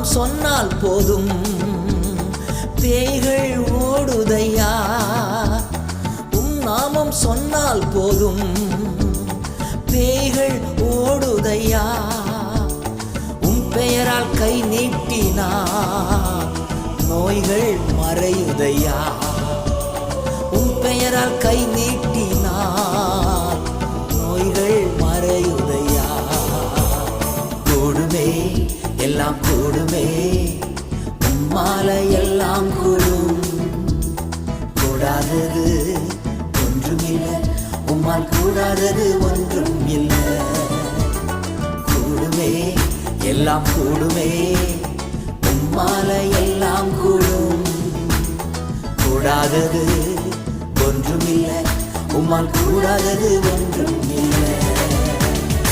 நாமம் சொன்னால் போதும் பேய்கள் ஓடுதையா. உம் நாமம் சொன்னால் போதும் பேய்கள் ஓடுதையா. உம் பெயரால் கை நீட்டினார் நோய்கள் மறையுதையா. உம் பெயரால் கை நீட்டினார் நோய்கள் மறையுதையா. கூடுமே எல்லாம் கூடுமே, உம்மால எல்லாம் கூடும். கூடாதது ஒன்றுமில்லை, உம்மால் கூடாதது ஒன்றும் இல்லை. கூடுமே எல்லாம் கூடுமே, உம்மால எல்லாம் கூடும். கூடாதது ஒன்றுமில்லை, உம்மால் கூடாதது ஒன்றும் இல்லை.